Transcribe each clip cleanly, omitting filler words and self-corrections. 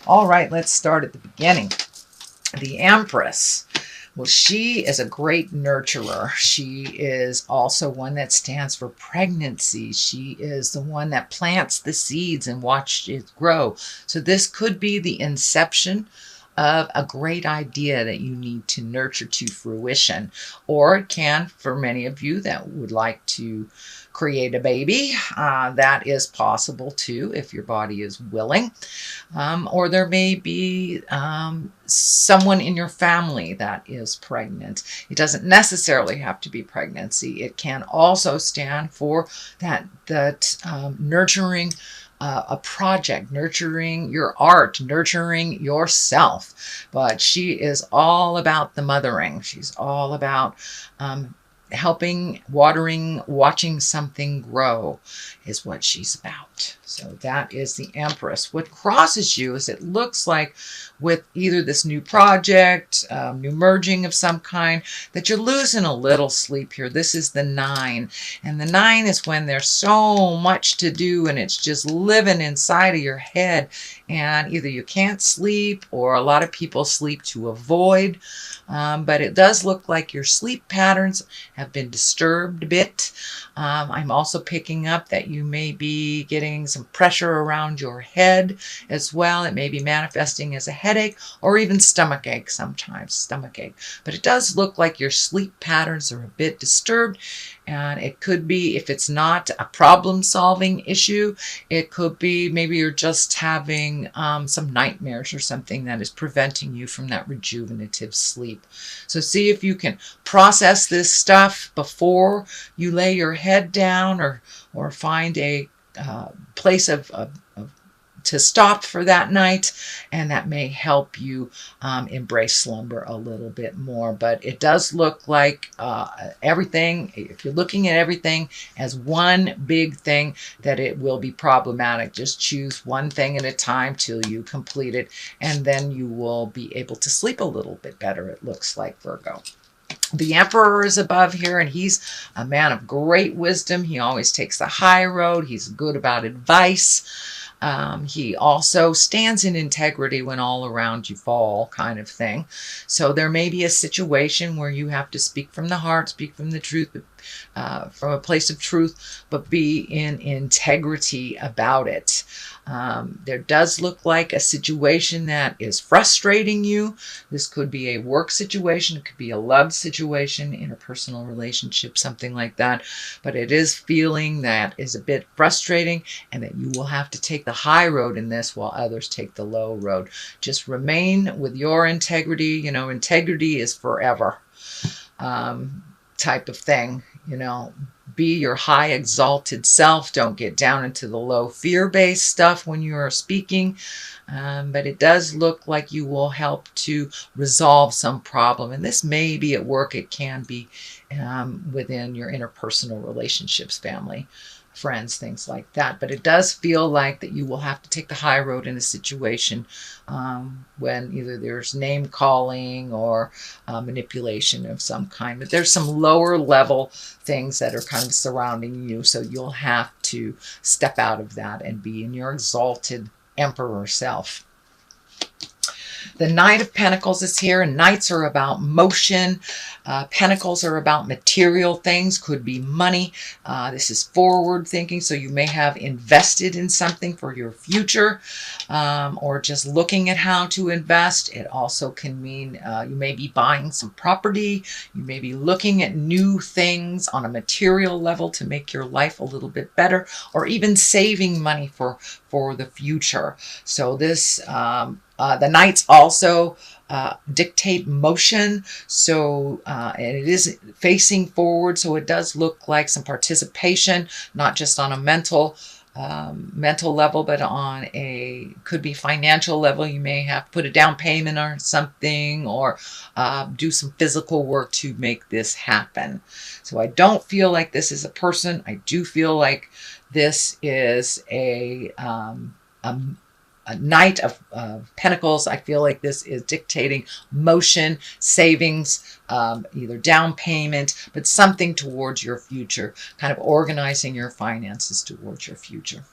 All right, let's start at the beginning. The Empress. Well, she is a great nurturer. She is also one that stands for pregnancy. She is the one that plants the seeds and watches it grow. So this could be the inception of a great idea that you need to nurture to fruition. Or it can, for many of you that would like to create a baby, that is possible too if your body is willing. Or there may be someone in your family that is pregnant. It doesn't necessarily have to be pregnancy. It can also stand for that nurturing a project, nurturing your art, nurturing yourself. But she is all about the mothering. She's all about helping, watering, watching something grow is what she's about. So that is the Empress. What crosses you is it looks like with either this new project, new merging of some kind, that you're losing a little sleep here. This is the 9. And the 9 is when there's so much to do and it's just living inside of your head. And either you can't sleep or a lot of people sleep to avoid. But it does look like your sleep patterns have been disturbed a bit. I'm also picking up that you may be getting some pressure around your head as well. It may be manifesting as a headache or even stomach ache sometimes, stomach ache. But it does look like your sleep patterns are a bit disturbed. And it could be, if it's not a problem-solving issue, it could be maybe you're just having some nightmares or something that is preventing you from that rejuvenative sleep. So see if you can process this stuff before you lay your head down, or find a place to stop for that night, and that may help you embrace slumber a little bit more. But it does look like everything, if you're looking at everything as one big thing, that it will be problematic. Just choose one thing at a time till you complete it, and then you will be able to sleep a little bit better, it looks like, Virgo. The Emperor is above here, and he's a man of great wisdom. He always takes the high road. He's good about advice. He also stands in integrity when all around you fall, kind of thing. So there may be a situation where you have to speak from the heart, speak from the truth, from a place of truth, but be in integrity about it. There does look like a situation that is frustrating you. This could be a work situation. It could be a love situation, interpersonal relationship, something like that. But it is feeling that is a bit frustrating, and that you will have to take the high road in this while others take the low road. Just remain with your integrity. You know, integrity is forever type of thing. You know, be your high exalted self. Don't get down into the low fear-based stuff when you are speaking. But it does look like you will help to resolve some problem. And this may be at work. It can be within your interpersonal relationships, family, friends, things like that. But it does feel like that you will have to take the high road in a situation when either there's name calling or manipulation of some kind. But there's some lower level things that are kind of surrounding you. So you'll have to step out of that and be in your exalted Emperor self. The Knight of Pentacles is here. Knights are about motion. Pentacles are about material things, could be money. This is forward thinking, so you may have invested in something for your future, or just looking at how to invest. It also can mean you may be buying some property. You may be looking at new things on a material level to make your life a little bit better, or even saving money for the future. So this the Knights also dictate motion, so and it is facing forward, so it does look like some participation, not just on a mental level, but on a, could be financial level. You may have to put a down payment or something, or do some physical work to make this happen. So I don't feel like this is a person. I do feel like this is a Knight of Pentacles. I feel like this is dictating motion, savings, either down payment, but something towards your future, kind of organizing your finances towards your future.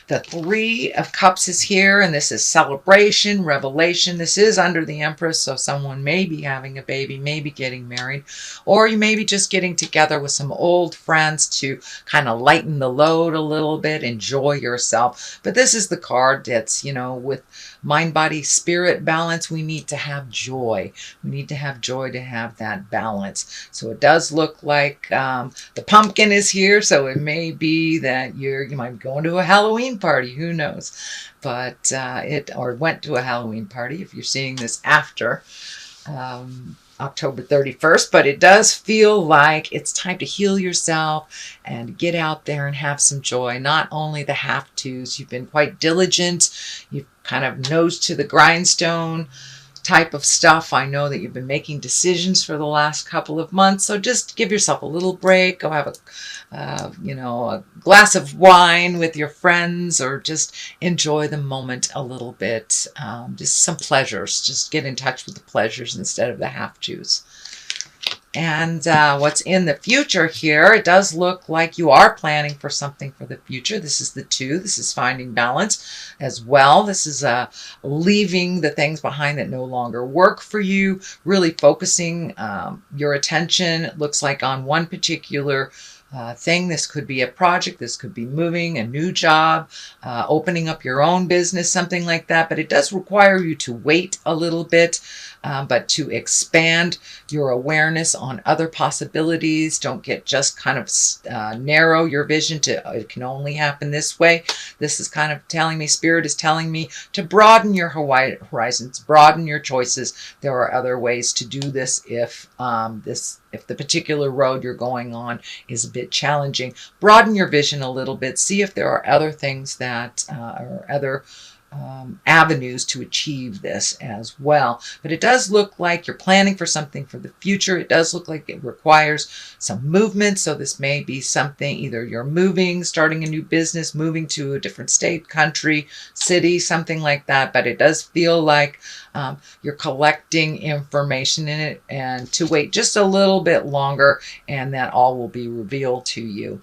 The Three of Cups is here, and this is celebration, revelation. This is under the Empress, so someone may be having a baby, maybe getting married, or you may be just getting together with some old friends to kind of lighten the load a little bit, enjoy yourself. But this is the card that's, with mind, body, spirit balance, we need to have joy. We need to have joy to have that balance. So it does look like the pumpkin is here, so it may be that you might be going to a Halloween party, who knows? But or went to a Halloween party if you're seeing this after October 31st, but it does feel like it's time to heal yourself and get out there and have some joy. Not only the have-tos, you've been quite diligent, you've kind of nose to the grindstone type of stuff. I know that you've been making decisions for the last couple of months, so just give yourself a little break. Go have a glass of wine with your friends, or just enjoy the moment a little bit. Just some pleasures. Just get in touch with the pleasures instead of the have-tos. And what's in the future here, it does look like you are planning for something for the future. This is the 2. This is finding balance as well. This is leaving the things behind that no longer work for you, really focusing your attention, it looks like, on one particular thing. This could be a project, this could be moving, a new job, opening up your own business, something like that. But it does require you to wait a little bit, but to expand your awareness on other possibilities. Don't get just kind of narrow your vision to it can only happen this way. This is kind of telling me, Spirit is telling me to broaden your horizons, broaden your choices. There are other ways to do this if the particular road you're going on is a bit challenging. Broaden your vision a little bit. See if there are other things that or other avenues to achieve this as well. But it does look like you're planning for something for the future. It does look like it requires some movement. So this may be something, either you're moving, starting a new business, moving to a different state, country, city, something like that. But it does feel like you're collecting information in it, and to wait just a little bit longer, and that all will be revealed to you.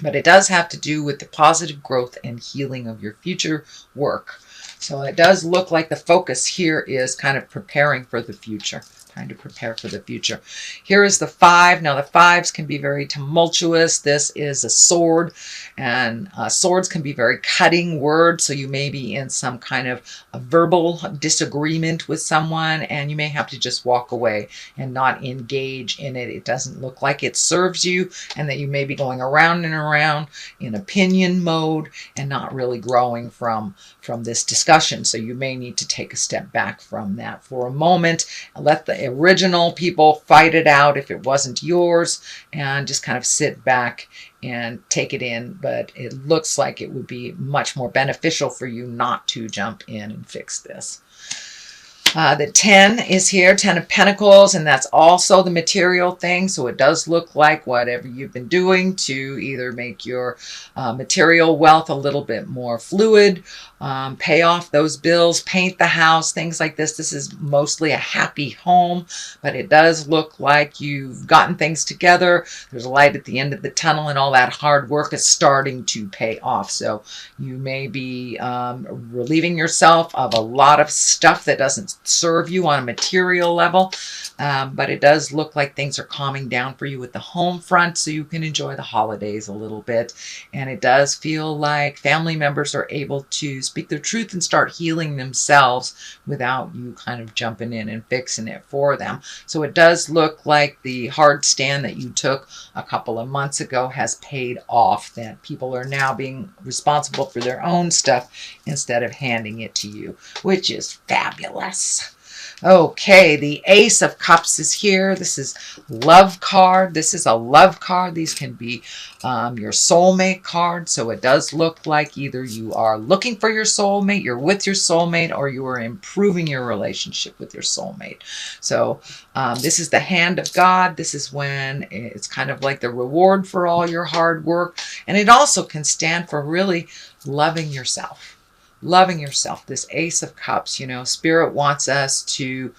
But it does have to do with the positive growth and healing of your future work. So it does look like the focus here is kind of preparing for the future. Time to prepare for the future. Here is the 5. Now the 5s can be very tumultuous. This is a sword, and swords can be very cutting words. So you may be in some kind of a verbal disagreement with someone, and you may have to just walk away and not engage in it. It doesn't look like it serves you, and that you may be going around and around in opinion mode and not really growing from this discussion. So you may need to take a step back from that for a moment and let the original people fight it out if it wasn't yours, and just kind of sit back and take it in. But it looks like it would be much more beneficial for you not to jump in and fix this. The 10 is here, 10 of Pentacles, and that's also the material thing. So it does look like whatever you've been doing to either make your material wealth a little bit more fluid, pay off those bills, paint the house, things like this. This is mostly a happy home, but it does look like you've gotten things together. There's a light at the end of the tunnel, and all that hard work is starting to pay off. So you may be relieving yourself of a lot of stuff that doesn't serve you on a material level, but it does look like things are calming down for you with the home front, so you can enjoy the holidays a little bit. And it does feel like family members are able to speak their truth and start healing themselves without you kind of jumping in and fixing it for them. So it does look like the hard stand that you took a couple of months ago has paid off, that people are now being responsible for their own stuff instead of handing it to you, which is fabulous. Okay, the Ace of Cups is here. This is love card. This is a love card. These can be your soulmate card. So it does look like either you are looking for your soulmate, you're with your soulmate, or you are improving your relationship with your soulmate. So this is the hand of God. This is when it's kind of like the reward for all your hard work. And it also can stand for really loving yourself. Loving yourself. This Ace of Cups, Spirit wants us to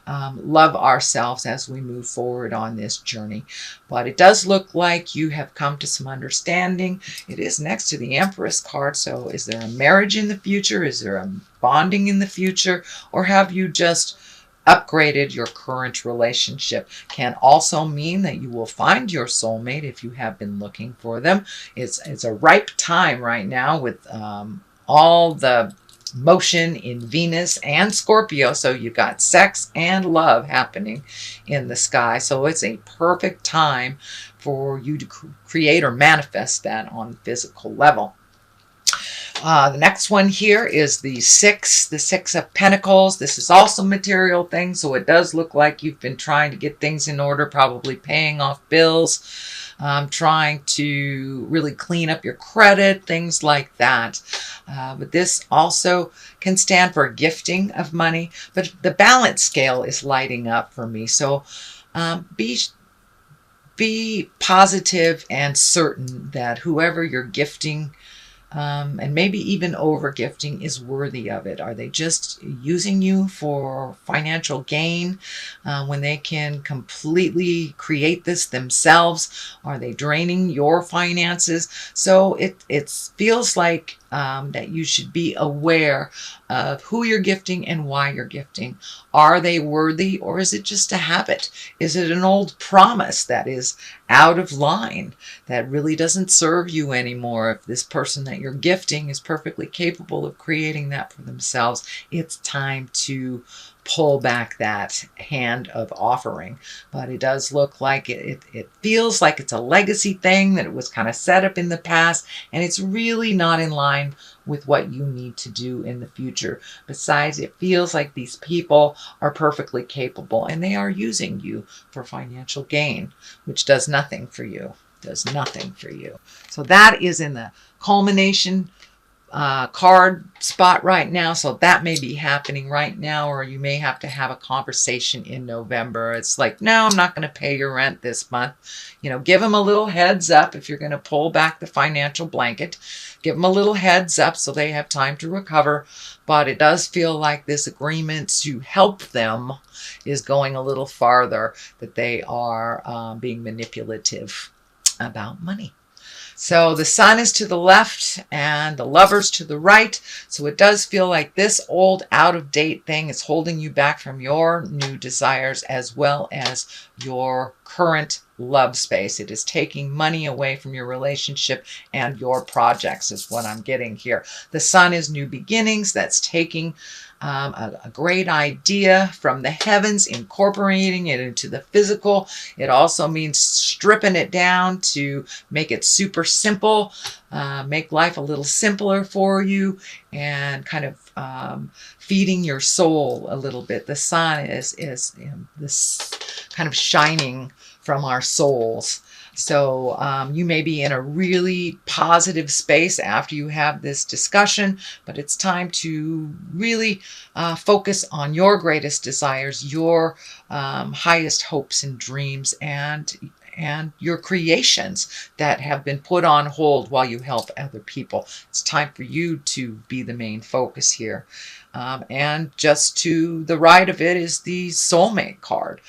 love ourselves as we move forward on this journey. But it does look like you have come to some understanding. It is next to the Empress card. So is there a marriage in the future? Is there a bonding in the future? Or have you just upgraded your current relationship? Can also mean that you will find your soulmate if you have been looking for them. It's a ripe time right now with all the motion in Venus and Scorpio. So you've got sex and love happening in the sky. So it's a perfect time for you to create or manifest that on the physical level. The next one here is the Six of Pentacles. This is also material things, so it does look like you've been trying to get things in order, probably paying off bills, trying to really clean up your credit, things like that. But this also can stand for gifting of money, but the balance scale is lighting up for me. So be positive and certain that whoever you're gifting, and maybe even over gifting, is worthy of it. Are they just using you for financial gain when they can completely create this themselves? Are they draining your finances? So it feels like that you should be aware of who you're gifting and why you're gifting. Are they worthy, or is it just a habit? Is it an old promise that is out of line, that really doesn't serve you anymore? If this person that you're gifting is perfectly capable of creating that for themselves, it's time to pull back that hand of offering. But it does look like it feels like it's a legacy thing, that it was kind of set up in the past, and it's really not in line with what you need to do in the future. Besides, it feels like these people are perfectly capable and they are using you for financial gain, which does nothing for you. Does nothing for you. So that is in the culmination card spot right now. So that may be happening right now, or you may have to have a conversation in November. It's like, no, I'm not going to pay your rent this month. You know, give them a little heads up if you're going to pull back the financial blanket. Give them a little heads up so they have time to recover. But it does feel like this agreement to help them is going a little farther, that they are being manipulative about money. So the Sun is to the left and the Lovers to the right. So it does feel like this old out-of-date thing is holding you back from your new desires as well as your current love space. It is taking money away from your relationship and your projects is what I'm getting here. The Sun is new beginnings. That's taking a great idea from the heavens, incorporating it into the physical. It also means stripping it down to make it super simple, make life a little simpler for you, and kind of feeding your soul a little bit. The sun is this kind of shining from our souls. So you may be in a really positive space after you have this discussion, but it's time to really focus on your greatest desires, your highest hopes and dreams, and your creations that have been put on hold while you help other people. It's time for you to be the main focus here. And just to the right of it is the soulmate card.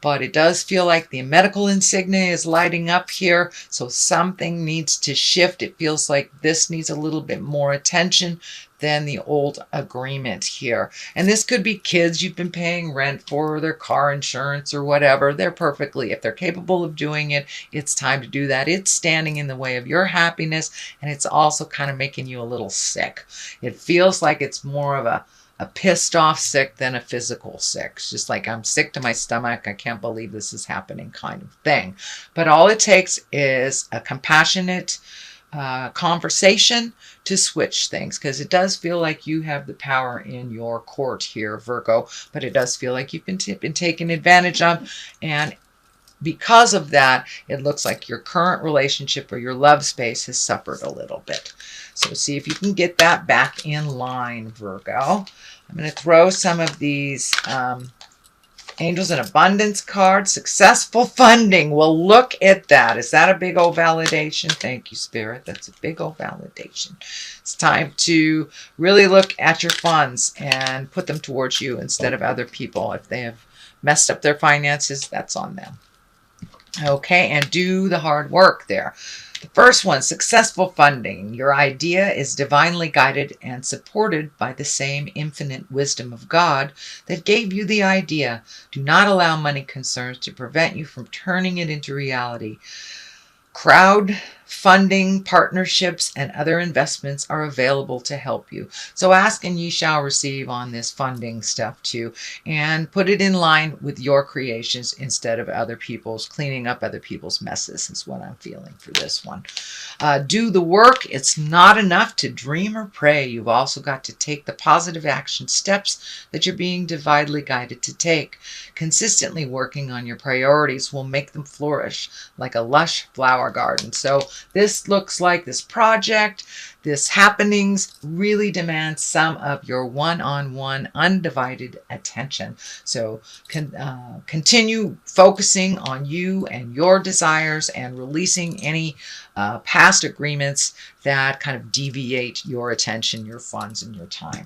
But it does feel like the medical insignia is lighting up here. So something needs to shift. It feels like this needs a little bit more attention than the old agreement here. And this could be kids you've been paying rent for, their car insurance or whatever. They're perfectly, if they're capable of doing it, it's time to do that. It's standing in the way of your happiness, and it's also kind of making you a little sick. It feels like it's more of a pissed off sick than a physical sick. It's just like, I'm sick to my stomach. I can't believe this is happening kind of thing. But all it takes is a compassionate conversation to switch things, because it does feel like you have the power in your court here, Virgo, but it does feel like you've been taken advantage of. And because of that, it looks like your current relationship or your love space has suffered a little bit. So see if you can get that back in line, Virgo. I'm going to throw some of these Angels in Abundance cards. Successful funding. Well, look at that. Is that a big old validation? Thank you, Spirit. That's a big old validation. It's time to really look at your funds and put them towards you instead of other people if they have messed up their finances, that's on them. Okay, and do the hard work there. The first one, successful funding. Your idea is divinely guided and supported by the same infinite wisdom of God that gave you the idea. Do not allow money concerns to prevent you from turning it into reality. Crowd funding, partnerships, and other investments are available to help you. So ask and ye shall receive on this funding stuff too, and put it in line with your creations instead of other people's, cleaning up other people's messes is what I'm feeling for this one. Do the work. It's not enough to dream or pray. You've also got to take the positive action steps that you're being divinely guided to take. Consistently working on your priorities will make them flourish like a lush flower garden. So this looks like this project, this happenings really demands some of your one-on-one undivided attention. So continue focusing on you and your desires and releasing any past agreements that kind of deviate your attention, your funds, and your time.